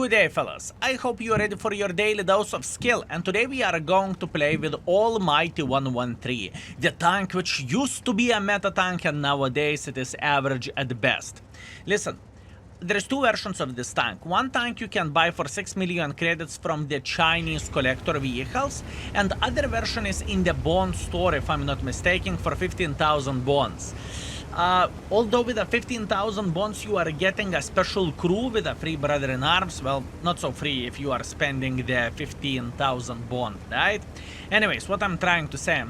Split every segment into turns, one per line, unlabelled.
Good day, fellas. I hope you're ready for your daily dose of skill, and today we are going to play with Almighty 113, the tank which used to be a meta tank and nowadays it is average at best. Listen, there's two versions of this tank. One tank you can buy for 6 million credits from the Chinese collector vehicles, and the other version is in the bond store, if I'm not mistaken, for 15,000 bonds. Although with the 15,000 bonds you are getting a special crew with a free brother in arms, well, not so free if you are spending the 15,000 bond, right? Anyways, what I'm trying to say,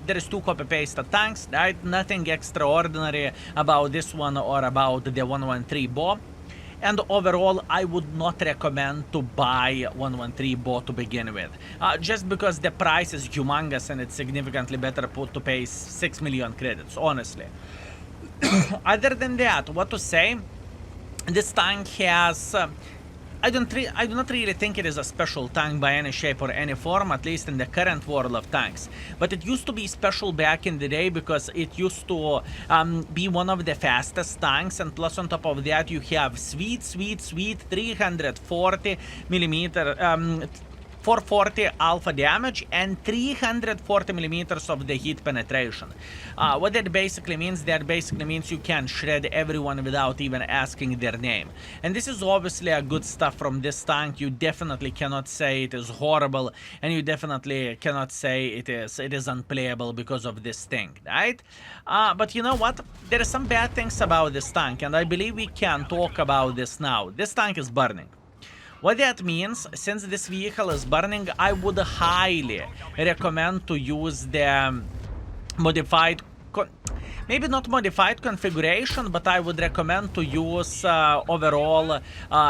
there is two copy-paste tanks, right? Nothing extraordinary about this one or about the 113 BO. And overall, I would not recommend to buy 113 BO to begin with. Just because the price is humongous and it's significantly better put to pay 6 million credits, honestly. Other than that, what to say? This tank has... I do not really think it is a special tank by any shape or any form, at least in the current world of tanks. But it used to be special back in the day because it used to be one of the fastest tanks, and plus on top of that you have sweet 340 millimeter 440 alpha damage and 340 millimeters of the heat penetration. What that basically means? That basically means you can shred everyone without even asking their name. And this is obviously a good stuff from this tank. You definitely cannot say it is horrible, and you definitely cannot say it is unplayable because of this thing, right? But you know what? There are some bad things about this tank, and I believe we can talk about this now. This tank is burning. What that means, since this vehicle is burning, I would highly recommend to use the modified, maybe not modified configuration, but I would recommend to use overall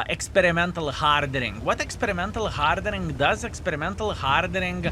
experimental hardening. What experimental hardening does? Experimental hardening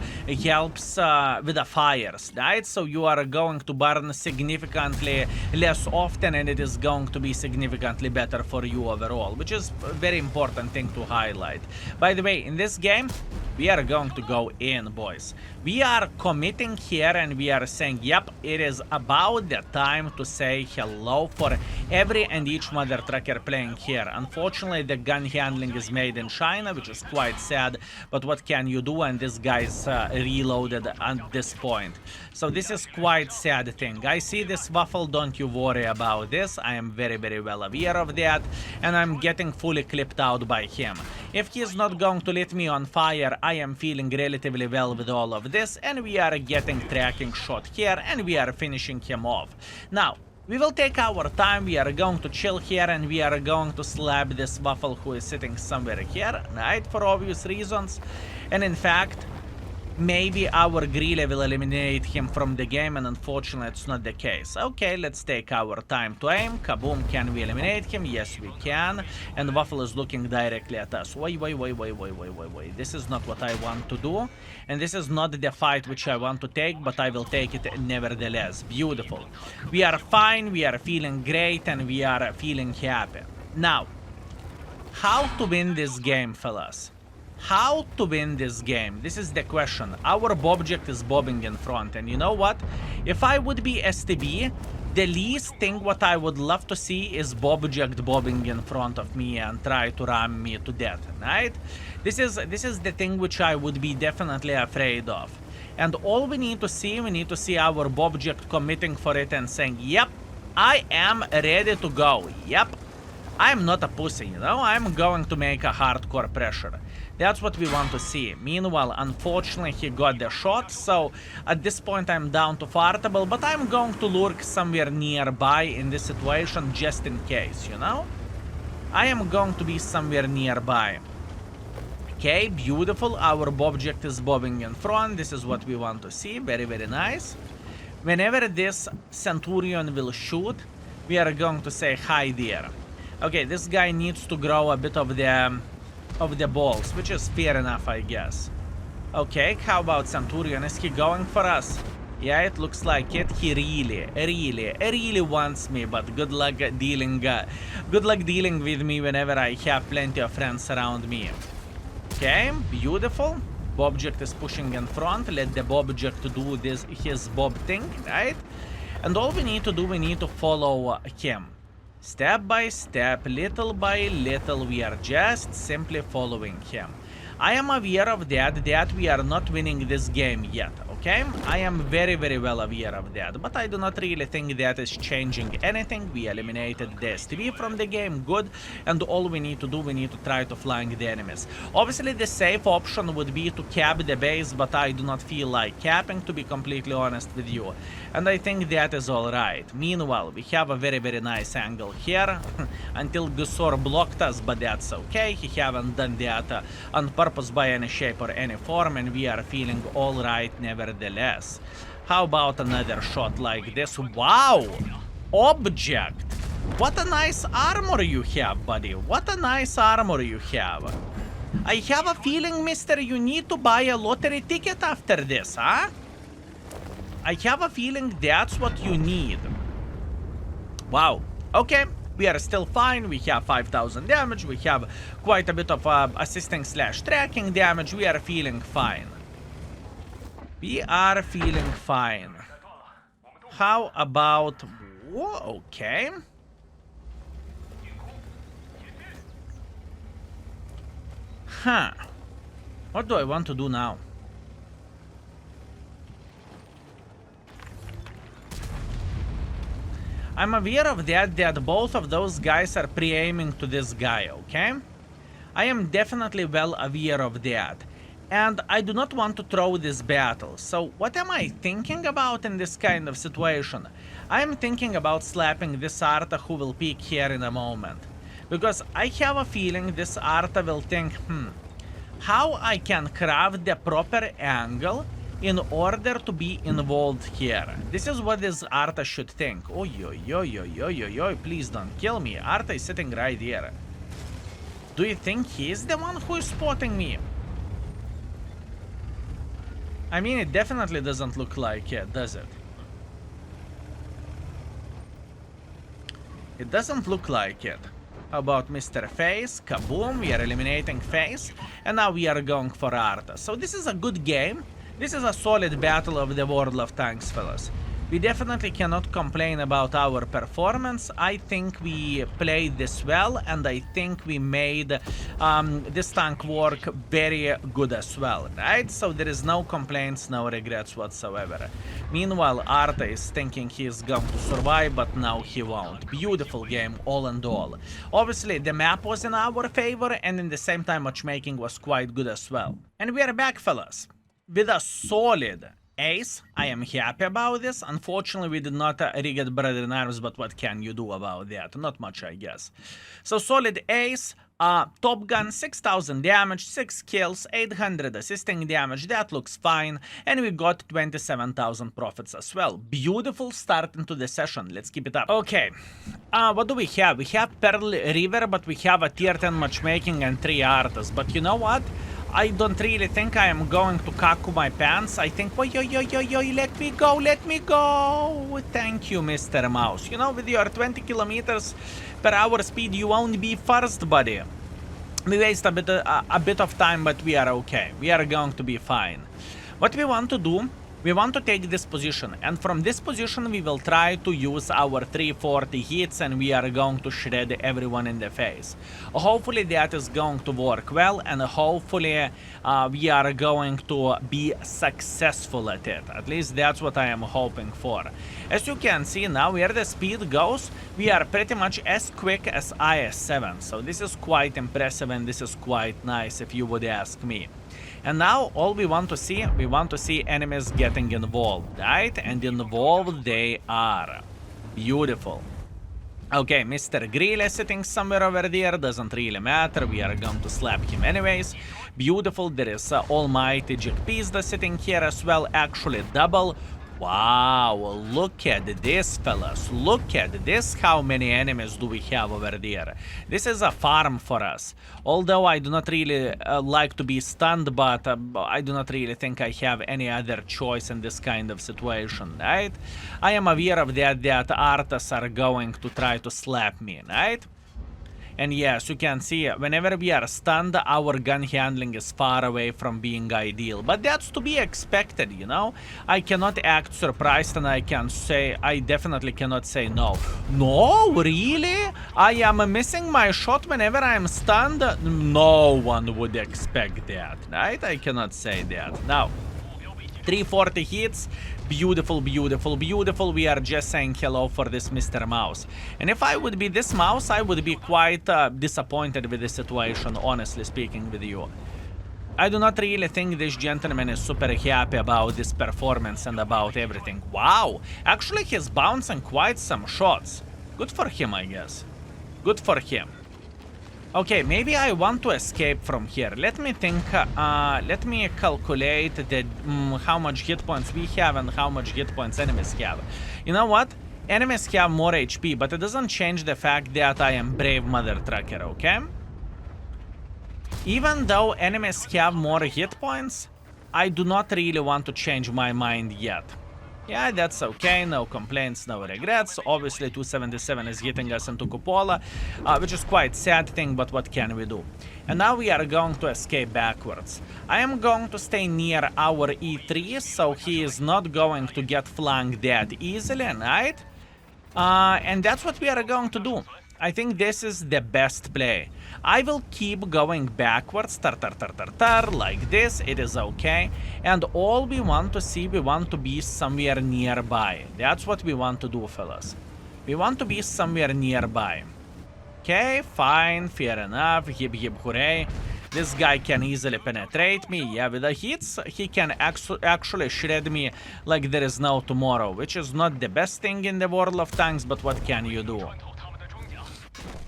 helps with the fires, right? So you are going to burn significantly less often, and it is going to be significantly better for you overall, which is a very important thing to highlight. By the way, in this game, we are going to go in, boys. We are committing here and we are saying, yep, it is about the time to say hello for every and each mother trucker playing here. Unfortunately, the gun handling is made in China, which is quite sad, but what can you do? And this guy's reloaded at this point. So this is quite sad thing. I see this waffle, don't you worry about this. I am very, very well aware of that, and I'm getting fully clipped out by him. If he is not going to let me on fire, I am feeling relatively well with all of this, and we are getting tracking shot here, and we are finishing him off. Now, we will take our time, we are going to chill here, and we are going to slap this waffle who is sitting somewhere here, right, for obvious reasons. And in fact, maybe our grille will eliminate him from the game, and unfortunately it's not the case. Okay, let's take our time to aim. Kaboom, can we eliminate him? Yes, we can. And Waffle is looking directly at us. Wait. This is not what I want to do. And this is not the fight which I want to take, but I will take it nevertheless. Beautiful. We are fine, we are feeling great, and we are feeling happy. Now, how to win this game, fellas? How to win this game? This is the question. Our object is bobbing in front, and you know what? If I would be STB, the least thing what I would love to see is object bobbing in front of me and try to ram me to death, right? This is the thing which I would be definitely afraid of. And all we need to see our object committing for it and saying, yep, I am ready to go. Yep, I'm not a pussy, you know? I'm going to make a hardcore pressure. That's what we want to see. Meanwhile, unfortunately, he got the shot, so at this point I'm down to fartable, but I'm going to lurk somewhere nearby in this situation just in case, you know? I am going to be somewhere nearby. Okay, beautiful. Our object is bobbing in front. This is what we want to see. Very, very nice. Whenever this Centurion will shoot, we are going to say hi there. Okay, this guy needs to grow a bit of the balls, which is fair enough, I guess. Okay, how about Centurion? Is he going for us? Yeah, it looks like it. He really wants me, but good luck dealing with me whenever I have plenty of friends around me. Okay, beautiful. Bobject is pushing in front. Let the Bobject do his Bob thing, right? And all we need to do, we need to follow him. Step by step, little by little, we are just simply following him. I am aware of that we are not winning this game yet, okay? I am very, very well aware of that, but I do not really think that is changing anything. We eliminated the STV from the game, good, and all we need to do, we need to try to flank the enemies. Obviously, the safe option would be to cap the base, but I do not feel like capping, to be completely honest with you, and I think that is alright. Meanwhile, we have a very, very nice angle here, until Gusor blocked us, but that's okay. He haven't done that on purpose by any shape or any form, and we are feeling alright nevertheless. How about another shot like this? Wow! Object! What a nice armor you have, buddy. What a nice armor you have. I have a feeling, mister, you need to buy a lottery ticket after this, huh? I have a feeling that's what you need. Wow. Okay. We are still fine. We have 5,000 damage. We have quite a bit of assisting / tracking damage. We are feeling fine. We are feeling fine. How about... Whoa, okay. Huh. What do I want to do now? I'm aware of that both of those guys are pre-aiming to this guy, okay? I am definitely well aware of that. And I do not want to throw this battle. So what am I thinking about in this kind of situation? I am thinking about slapping this Arta who will peek here in a moment. Because I have a feeling this Arta will think, how I can craft the proper angle in order to be involved here. This is what this Arta should think. Oi, oi, oi, oi, oi, oi, oi, please don't kill me. Arta is sitting right here. Do you think he's the one who is spotting me? I mean, it definitely doesn't look like it, does it? It doesn't look like it. How about Mr. Face? Kaboom, we are eliminating Face. And now we are going for Arta. So this is a good game. This is a solid battle of the World of Tanks, fellas. We definitely cannot complain about our performance. I think we played this well, and I think we made this tank work very good as well, right? So there is no complaints, no regrets whatsoever. Meanwhile, Arta is thinking he is going to survive, but now he won't. Beautiful game, all in all. Obviously, the map was in our favor, and in the same time, matchmaking was quite good as well. And we are back, fellas, with a solid ace. I am happy about this. Unfortunately, we did not rig it Brother in Arms, but what can you do about that? Not much, I guess. So solid ace, Top Gun, 6,000 damage, 6 kills, 800 assisting damage, that looks fine, and we got 27,000 profits as well. Beautiful start into the session, let's keep it up. Okay, what do we have? We have Pearl River, but we have a tier 10 matchmaking and 3 Artas, but you know what? I don't really think I am going to kaku my pants. I think, oi, oi, oi, oi, oi, let me go, let me go. Thank you, Mr. Mouse. You know, with your 20 kilometers per hour speed, you won't be first, buddy. We waste a bit of time, but we are okay. We are going to be fine. What we want to do, we want to take this position, and from this position we will try to use our 340 hits, and we are going to shred everyone in the face. Hopefully that is going to work well, and hopefully we are going to be successful at it. At least that's what I am hoping for. As you can see now, where the speed goes, we are pretty much as quick as IS-7, so this is quite impressive and this is quite nice if you would ask me. And now all we want to see enemies getting involved, right? And involved they are. Beautiful. Okay, Mr. Grill is sitting somewhere over there, doesn't really matter, we are going to slap him anyways. Beautiful, there is Almighty Jack Pizda sitting here as well, actually double. Wow, look at this, fellas. Look at this, how many enemies do we have over there. This is a farm for us. Although I do not really like to be stunned, but I do not really think I have any other choice in this kind of situation, right? I am aware of that Artas are going to try to slap me, right? And yes, you can see whenever we are stunned, our gun handling is far away from being ideal. But that's to be expected, you know? I cannot act surprised, and I definitely cannot say no. No, really? I am missing my shot whenever I'm stunned? No one would expect that, right? I cannot say that. Now, 340 hits. Beautiful, beautiful, beautiful. We are just saying hello for this Mr. Mouse. And if I would be this mouse, I would be quite disappointed with the situation, honestly speaking with you. I do not really think this gentleman is super happy about this performance and about everything. Wow, actually he's bouncing quite some shots. Good for him, I guess. Good for him. Okay, maybe I want to escape from here. Let me think, let me calculate how much hit points we have and how much hit points enemies have. You know what? Enemies have more HP, but it doesn't change the fact that I am brave mother trucker, okay? Even though enemies have more hit points, I do not really want to change my mind yet. Yeah, that's okay, no complaints, no regrets. Obviously 277 is hitting us into Cupola, which is quite sad thing, but what can we do? And now we are going to escape backwards. I am going to stay near our E3, so he is not going to get flanked that easily, right? And that's what we are going to do. I think this is the best play. I will keep going backwards, like this, it is okay. And all we want to see, we want to be somewhere nearby. That's what we want to do, fellas. We want to be somewhere nearby. Okay, fine, fair enough, hip hip hooray. This guy can easily penetrate me. Yeah, with the hits, he can actually shred me like there is no tomorrow, which is not the best thing in the world of tanks, but what can you do?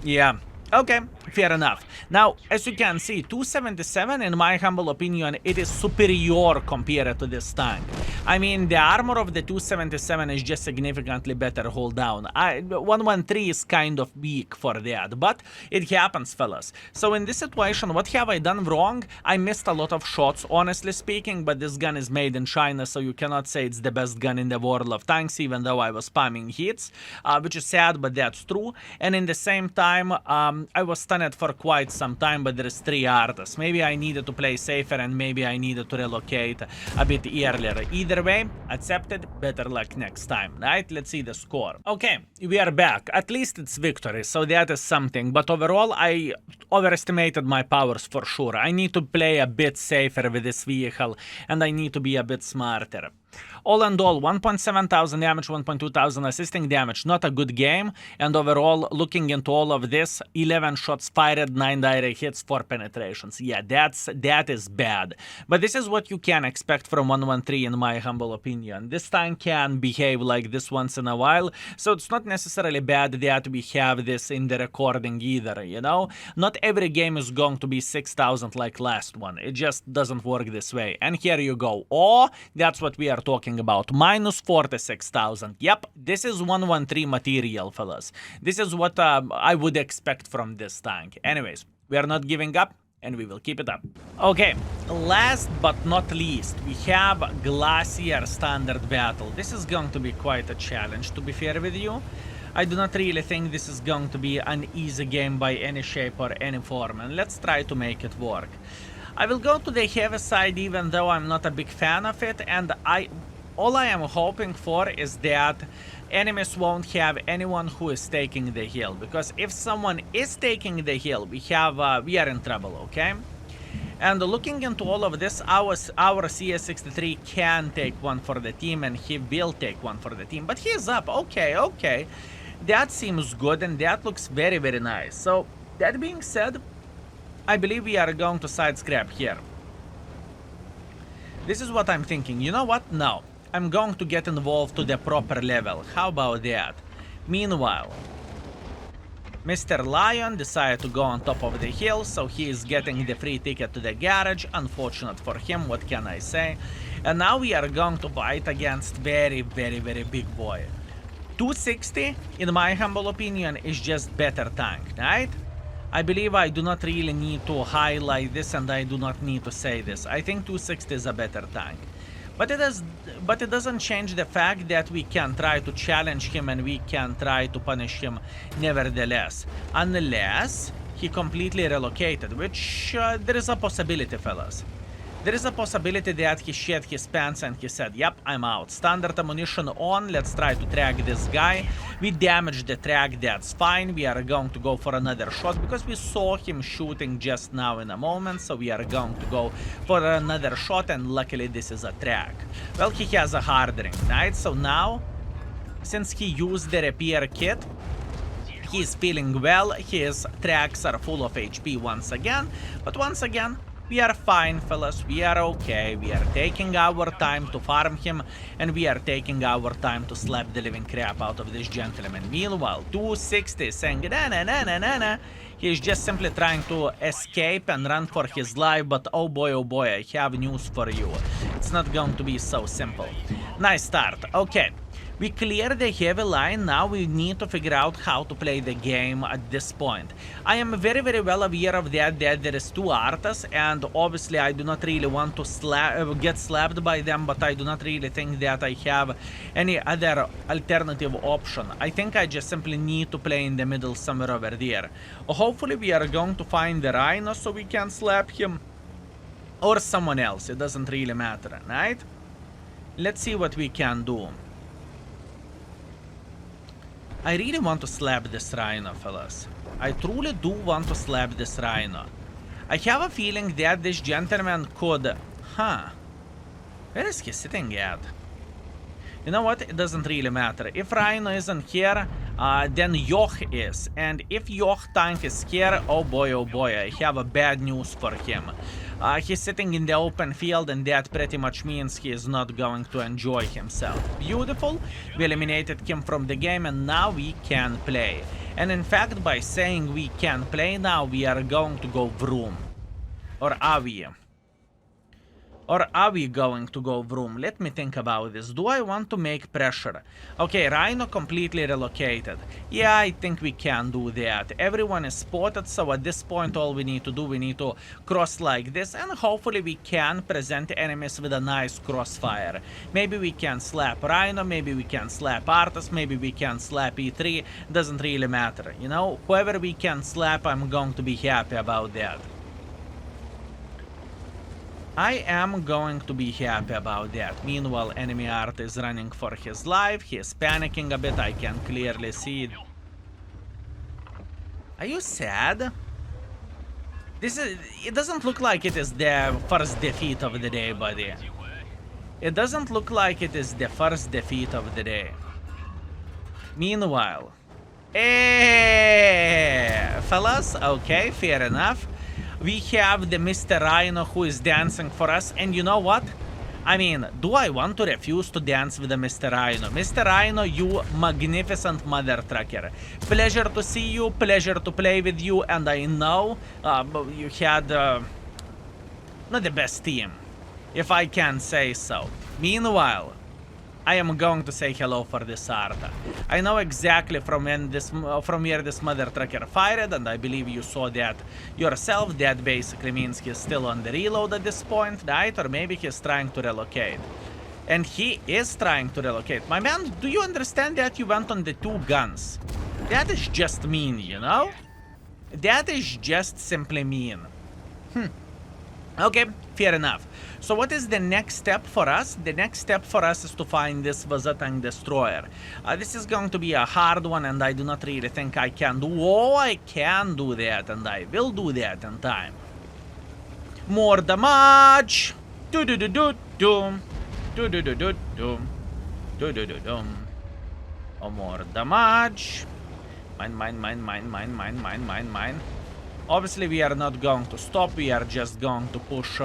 Yeah. Okay, fair enough. Now, as you can see, 277, in my humble opinion, it is superior compared to this tank. I mean, the armor of the 277 is just significantly better hold down. 113 is kind of weak for that, but it happens, fellas. So in this situation, what have I done wrong? I missed a lot of shots, honestly speaking, but this gun is made in China, so you cannot say it's the best gun in the world of tanks, even though I was spamming hits, which is sad, but that's true. And in the same time, I was stunned for quite some time, but there is 3 artists. Maybe I needed to play safer and maybe I needed to relocate a bit earlier. Either way, accepted, better luck next time, right? Let's see the score. Okay, we are back. At least it's victory, so that is something. But overall, I overestimated my powers for sure. I need to play a bit safer with this vehicle and I need to be a bit smarter. All in all, 1.7 thousand damage, 1.2 thousand assisting damage. Not a good game. And overall, looking into all of this, 11 shots fired, 9 direct hits, 4 penetrations. Yeah, that is bad. But this is what you can expect from 113 in my humble opinion. This tank can behave like this once in a while, so it's not necessarily bad that we have this in the recording either, you know? Not every game is going to be 6,000 like last one. It just doesn't work this way. And here you go. Oh, that's what we are talking about. Minus 46,000. Yep, this is 113 material, fellas. This is what I would expect from this tank. Anyways, we are not giving up and we will keep it up. Okay, last but not least, we have Glacier Standard Battle. This is going to be quite a challenge, to be fair with you. I do not really think this is going to be an easy game by any shape or any form, and let's try to make it work. I will go to the heavy side even though I'm not a big fan of it, and all I am hoping for is that enemies won't have anyone who is taking the hill, because if someone is taking the hill, we are in trouble, okay? And looking into all of this, our CS63 can take one for the team, and he will take one for the team, but he is up. Okay. That seems good, and that looks very, very nice. So, that being said, I believe we are going to side scrap here. This is what I'm thinking. You know what? No. I'm going to get involved to the proper level. How about that? Meanwhile, Mr. Lion decided to go on top of the hill, so he is getting the free ticket to the garage. Unfortunate for him, what can I say? And now we are going to fight against very, very, very big boy. 260, in my humble opinion, is just better tank, right? I believe I do not really need to highlight this, and I do not need to say this. I think 260 is a better tank. But it doesn't change the fact that we can try to challenge him and we can try to punish him nevertheless. Unless he completely relocated, which there is a possibility, fellas. There is a possibility that he shed his pants and he said, yep, I'm out. Standard ammunition on, let's try to track this guy. We damaged the track, that's fine. We are going to go for another shot because we saw him shooting just now in a moment. So we are going to go for another shot and luckily this is a track. Well, he has a hard ring, right? So now, since he used the repair kit, he's feeling well. His tracks are full of HP once again. But once again, we are fine, fellas. We are okay. We are taking our time to farm him, and we are taking our time to slap the living crap out of this gentleman. Meanwhile, 260 saying na. He's just simply trying to escape and run for his life, but oh boy, I have news for you. It's not going to be so simple. Nice start. Okay. We clear the heavy line, now we need to figure out how to play the game at this point. I am very well aware of that there is two Arthas, and obviously I do not really want to get slapped by them, but I do not really think that I have any other alternative option. I think I just simply need to play in the middle somewhere over there. Hopefully we are going to find the Rhino so we can slap him. Or someone else, it doesn't really matter, right? Let's see what we can do. I really want to slap this Rhino, fellas. I truly do want to slap this Rhino. I have a feeling that this gentleman could... Where is he sitting at? You know what? It doesn't really matter. If Rhino isn't here, then Yoch is. And if Yoch tank is here, oh boy, I have a bad news for him. He's sitting in the open field, and that pretty much means he is not going to enjoy himself. Beautiful. We eliminated him from the game, and now we can play. And in fact, by saying we can play now, we are going to go vroom. Or are we? Or are we going to go vroom? Let me think about this. Do I want to make pressure? Okay, Rhino completely relocated. Yeah, I think we can do that. Everyone is spotted, so at this point all we need to do, we need to cross like this, and hopefully we can present enemies with a nice crossfire. Maybe we can slap Rhino, maybe we can slap Arthas, maybe we can slap E3. Doesn't really matter, you know? Whoever we can slap, I'm going to be happy about that. I am going to be happy about that. Meanwhile, enemy Art is running for his life. He is panicking a bit. I can clearly see it. Are you sad? It doesn't look like it is the first defeat of the day, buddy. It doesn't look like it is the first defeat of the day. Meanwhile, fellas, okay, fair enough. We have the Mr. Rhino who is dancing for us, and you know what? I mean, do I want to refuse to dance with the Mr. Rhino? Mr. Rhino, you magnificent mother trucker. Pleasure to see you, pleasure to play with you, and I know you had not the best team, if I can say so. Meanwhile, I am going to say hello for this Arta. I know exactly from where this mother trucker fired, and I believe you saw that yourself. That basically means he's still on the reload at this point, right? Or maybe he's trying to relocate. And he is trying to relocate. My man, do you understand that you went on the two guns? That is just mean, you know? That is just simply mean. Okay, fair enough. So what is the next step for us? The next step for us is to find this Vazatang Destroyer. This is going to be a hard one, and I do not really think I can do... Oh, I can do that, and I will do that in time. More damage! Do-do-do-do-doom. Do-do-do-do-doom. Do-do-do-doom. Oh, more damage. Mine. Obviously, we are not going to stop. We are just going to push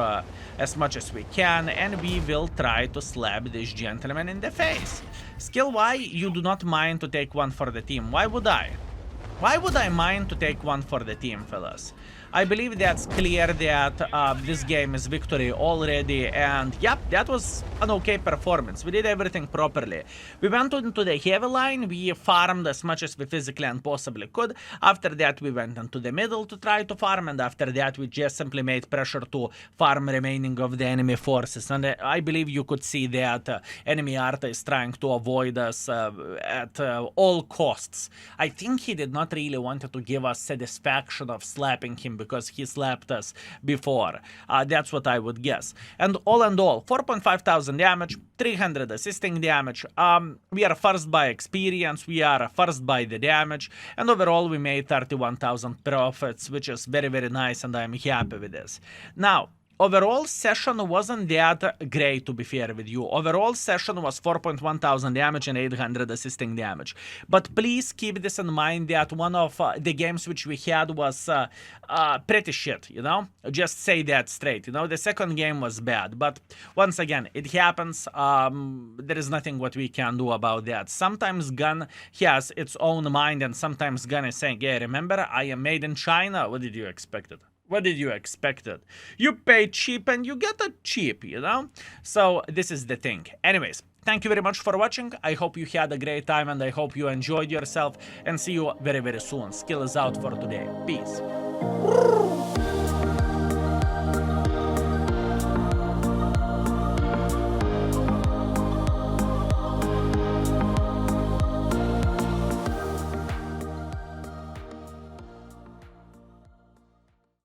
as much as we can, and we will try to slap this gentleman in the face. Skill Y, you do not mind to take one for the team. Why would I? Why would I mind to take one for the team, fellas? I believe that's clear that this game is victory already, and yep, that was an okay performance. We did everything properly. We went into the heavy line, we farmed as much as we physically and possibly could. After that, we went into the middle to try to farm, and after that, we just simply made pressure to farm remaining of the enemy forces. And I believe you could see that enemy Arta is trying to avoid us at all costs. I think he did not really want to give us satisfaction of slapping him because he slapped us before. That's what I would guess. And all in all, 4,500 damage, 300 assisting damage. We are first by experience, we are first by the damage, and overall we made 31,000 profits, which is very, very nice, and I'm happy with this. Now, overall session wasn't that great, to be fair with you. Overall session was 4,100 damage and 800 assisting damage. But please keep this in mind that one of the games which we had was pretty shit, you know? Just say that straight, you know? The second game was bad. But once again, it happens. There is nothing what we can do about that. Sometimes gun has its own mind, and sometimes gun is saying, yeah, remember, I am made in China. What did you expect it? What did you expect it? You pay cheap and you get it cheap, you know? So this is the thing. Anyways, thank you very much for watching. I hope you had a great time and I hope you enjoyed yourself, and see you very, very soon. Skill is out for today. Peace.